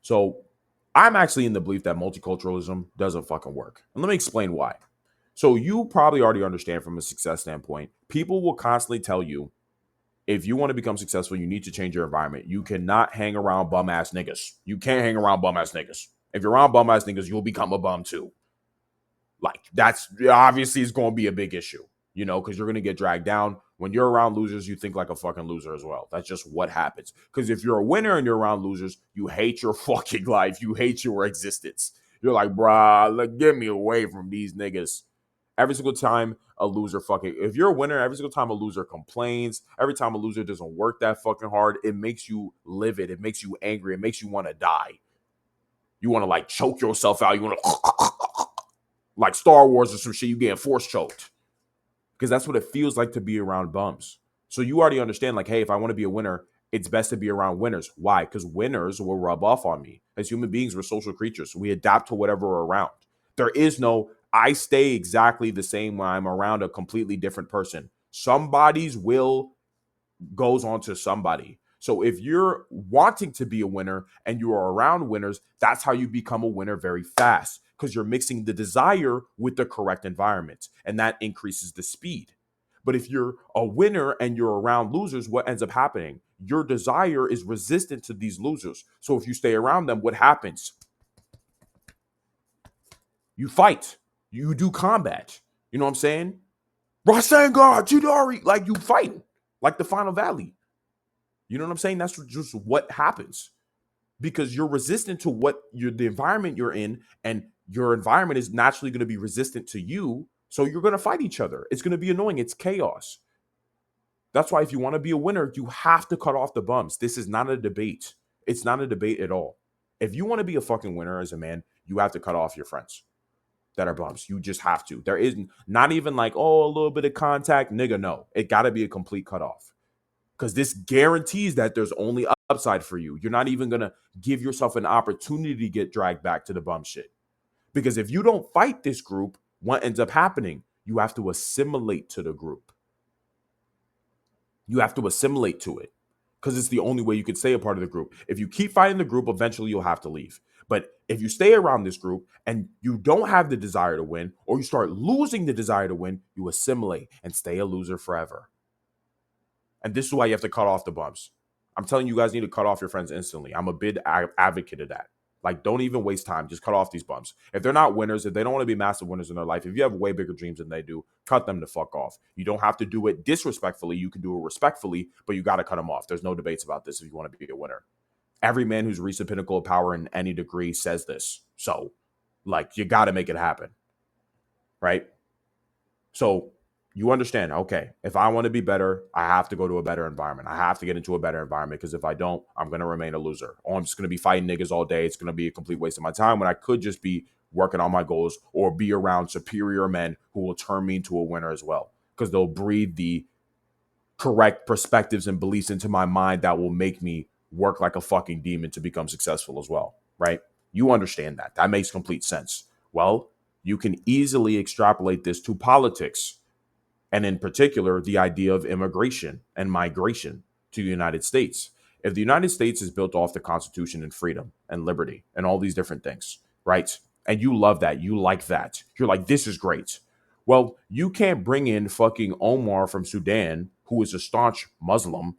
So I'm actually in the belief that multiculturalism doesn't fucking work. And let me explain why. So you probably already understand from a success standpoint, people will constantly tell you if you want to become successful, you need to change your environment. You cannot hang around bum ass niggas. You can't hang around bum ass niggas. If you're around bum ass niggas, you'll become a bum too. Like that's obviously is going to be a big issue, because you're going to get dragged down. When you're around losers, you think like a fucking loser as well. That's just what happens. Because if you're a winner and you're around losers, you hate your fucking life. You hate your existence. You're like, bruh, get me away from these niggas. Every single time a loser if you're a winner, every single time a loser complains, every time a loser doesn't work that fucking hard, it makes you livid. It makes you angry. It makes you want to die. You want to like choke yourself out. You want to like Star Wars or some shit. You getting force choked because that's what it feels like to be around bums. So you already understand like, hey, if I want to be a winner, it's best to be around winners. Why? Because winners will rub off on me. As human beings, we're social creatures. We adapt to whatever we're around. There is no I stay exactly the same when I'm around a completely different person. Somebody's will goes on to somebody. So if you're wanting to be a winner and you are around winners, that's how you become a winner very fast because you're mixing the desire with the correct environment, and that increases the speed. But if you're a winner and you're around losers, what ends up happening? Your desire is resistant to these losers. So if you stay around them, what happens? You fight. You do combat. You know what I'm saying? Rasengan, Chidori, like you fight, like the Final Valley. You know what I'm saying? That's just what happens because you're resistant to the environment you're in, and your environment is naturally going to be resistant to you. So you're going to fight each other. It's going to be annoying. It's chaos. That's why if you want to be a winner, you have to cut off the bums. This is not a debate. It's not a debate at all. If you want to be a fucking winner as a man, you have to cut off your friends that are bums. You just have to. There is not even like, oh, a little bit of contact. Nigga, no. It got to be a complete cutoff. Because this guarantees that there's only upside for you. You're not even going to give yourself an opportunity to get dragged back to the bum shit. Because if you don't fight this group, what ends up happening? You have to assimilate to the group. You have to assimilate to it. Because it's the only way you could stay a part of the group. If you keep fighting the group, eventually you'll have to leave. But if you stay around this group and you don't have the desire to win, or you start losing the desire to win, you assimilate and stay a loser forever. And this is why you have to cut off the bums. I'm telling you, guys need to cut off your friends instantly. I'm a big advocate of that. Like, don't even waste time. Just cut off these bums. If they're not winners, if they don't want to be massive winners in their life, if you have way bigger dreams than they do, cut them the fuck off. You don't have to do it disrespectfully. You can do it respectfully, but you got to cut them off. There's no debates about this if you want to be a winner. Every man who's reached the pinnacle of power in any degree says this. So, like, you got to make it happen. Right? So, you understand, okay, if I want to be better, I have to go to a better environment. I have to get into a better environment because if I don't, I'm going to remain a loser. Or I'm just going to be fighting niggas all day. It's going to be a complete waste of my time when I could just be working on my goals or be around superior men who will turn me into a winner as well because they'll breathe the correct perspectives and beliefs into my mind that will make me work like a fucking demon to become successful as well, right? You understand that. That makes complete sense. Well, you can easily extrapolate this to politics. And in particular, the idea of immigration and migration to the United States. If the United States is built off the Constitution and freedom and liberty and all these different things, right? And you love that. You like that. You're like, this is great. Well, you can't bring in fucking Omar from Sudan, who is a staunch Muslim,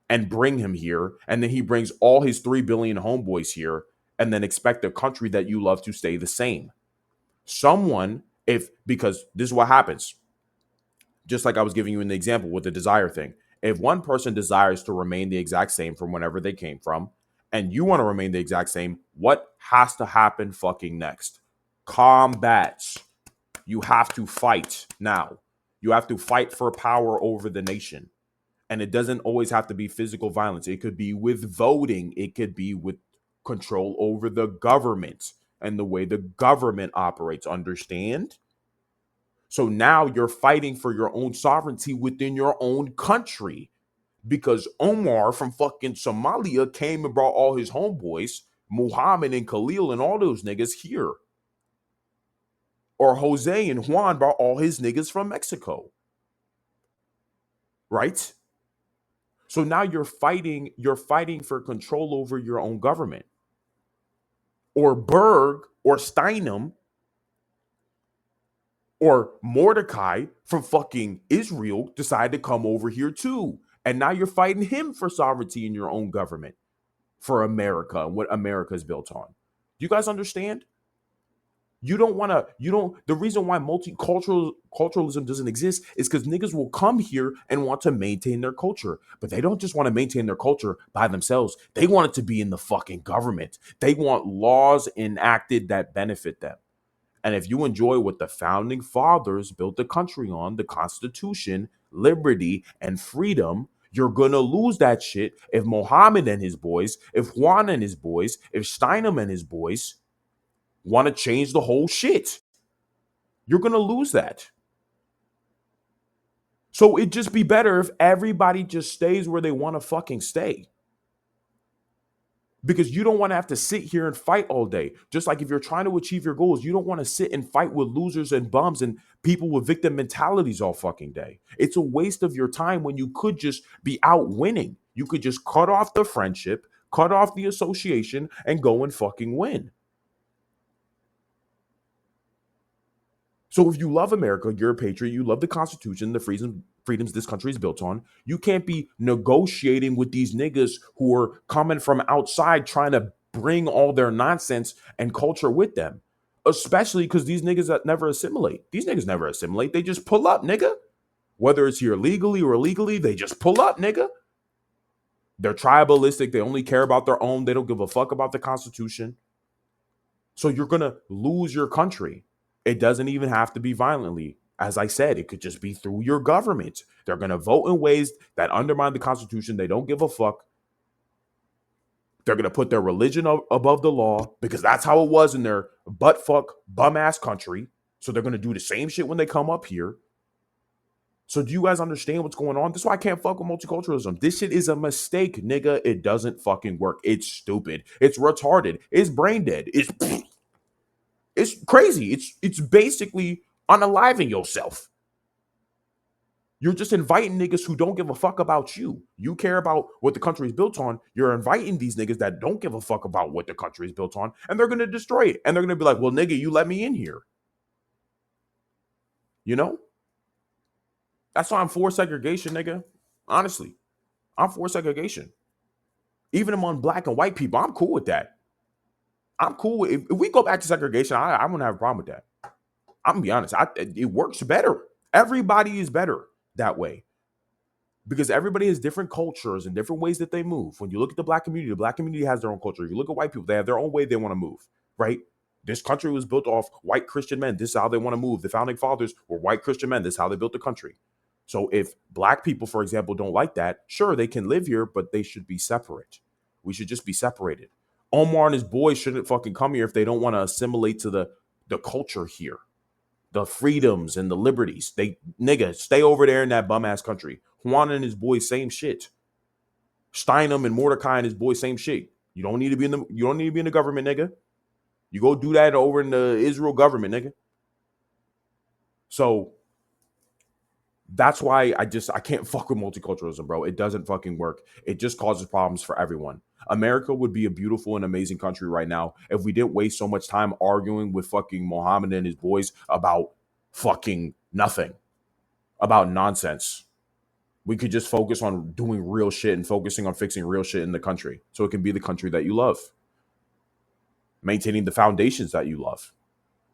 and bring him here. And then he brings all his 3 billion homeboys here and then expect the country that you love to stay the same. Because this is what happens. Just like I was giving you in the example with the desire thing. If one person desires to remain the exact same from whenever they came from, and you want to remain the exact same, what has to happen fucking next? Combat. You have to fight now. You have to fight for power over the nation. And it doesn't always have to be physical violence. It could be with voting. It could be with control over the government and the way the government operates. Understand? So now you're fighting for your own sovereignty within your own country because Omar from fucking Somalia came and brought all his homeboys, Muhammad and Khalil and all those niggas here. Or Jose and Juan brought all his niggas from Mexico. Right? So now you're fighting for control over your own government. or Berg or Steinem or Mordecai from fucking Israel decide to come over here too. And now you're fighting him for sovereignty in your own government, for America and what America is built on. Do you guys understand? The reason why multiculturalism doesn't exist is because niggas will come here and want to maintain their culture. But they don't just want to maintain their culture by themselves. They want it to be in the fucking government. They want laws enacted that benefit them. And if you enjoy what the founding fathers built the country on, the Constitution, liberty, and freedom, you're gonna lose that shit if Mohammed and his boys, if Juan and his boys, if Steinem and his boys want to change the whole shit. You're gonna lose that. So it'd just be better if everybody just stays where they want to fucking stay. Because you don't want to have to sit here and fight all day. Just like if you're trying to achieve your goals, you don't want to sit and fight with losers and bums and people with victim mentalities all fucking day. It's a waste of your time when you could just be out winning. You could just cut off the friendship, cut off the association, and go and fucking win. So if you love America, you're a patriot, you love the Constitution, the freedoms this country is built on, you can't be negotiating with these niggas who are coming from outside trying to bring all their nonsense and culture with them. Especially because these niggas that never assimilate. These niggas never assimilate. They just pull up, nigga. Whether it's here legally or illegally, they just pull up, nigga. They're tribalistic. They only care about their own. They don't give a fuck about the Constitution. So you're going to lose your country. It doesn't even have to be violently. As I said, it could just be through your government. They're going to vote in ways that undermine the Constitution. They don't give a fuck. They're going to put their religion above the law because that's how it was in their buttfuck, bum-ass country. So they're going to do the same shit when they come up here. So do you guys understand what's going on? This is why I can't fuck with multiculturalism. This shit is a mistake, nigga. It doesn't fucking work. It's stupid. It's retarded. It's brain dead. It's crazy. It's basically unaliving yourself. You're just inviting niggas who don't give a fuck about you. You care about what the country is built on. You're inviting these niggas that don't give a fuck about what the country is built on, and they're going to destroy it. And they're going to be like, well, nigga, you let me in here. You know? That's why I'm for segregation, nigga. Honestly, I'm for segregation. Even among black and white people, I'm cool with that. I'm cool with, if we go back to segregation, I'm going to have a problem with that. I'm going to be honest. It works better. Everybody is better that way. Because everybody has different cultures and different ways that they move. When you look at the black community has their own culture. If you look at white people, they have their own way they want to move, right? This country was built off white Christian men. This is how they want to move. The founding fathers were white Christian men. This is how they built the country. So if black people, for example, don't like that, sure, they can live here, but they should be separate. We should just be separated. Omar and his boys shouldn't fucking come here if they don't want to assimilate to the culture here. The freedoms and the liberties. Nigga, stay over there in that bum ass country. Juan and his boys, same shit. Steinem and Mordecai and his boys, same shit. You don't need to be in the government, nigga. You go do that over in the Israel government, nigga. So that's why I can't fuck with multiculturalism, bro. It doesn't fucking work. It just causes problems for everyone. America would be a beautiful and amazing country right now if we didn't waste so much time arguing with fucking Mohammed and his boys about fucking nothing, about nonsense. We could just focus on doing real shit and focusing on fixing real shit in the country so it can be the country that you love. Maintaining the foundations that you love.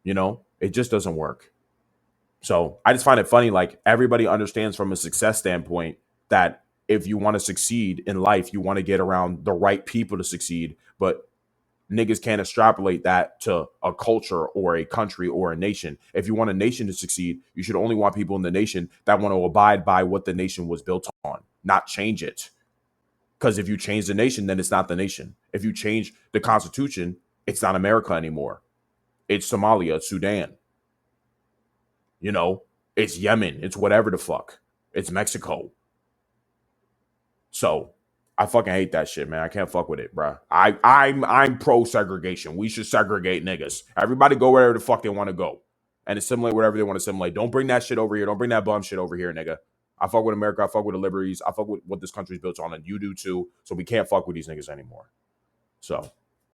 You know, it just doesn't work. So I just find it funny, like everybody understands from a success standpoint that if you want to succeed in life, you want to get around the right people to succeed, but niggas can't extrapolate that to a culture or a country or a nation. If you want a nation to succeed, you should only want people in the nation that want to abide by what the nation was built on, not change it. Because if you change the nation, then it's not the nation. If you change the Constitution, it's not America anymore. It's Somalia, it's Sudan. You know, it's Yemen, it's whatever the fuck. It's Mexico. So I fucking hate that shit, man. I can't fuck with it, bro. I'm pro segregation. We should segregate niggas. Everybody go wherever the fuck they want to go and assimilate whatever they want to assimilate. Don't bring that shit over here. Don't bring that bum shit over here, nigga. I fuck with America. I fuck with the liberties. I fuck with what this country's built on, and you do too. So we can't fuck with these niggas anymore. So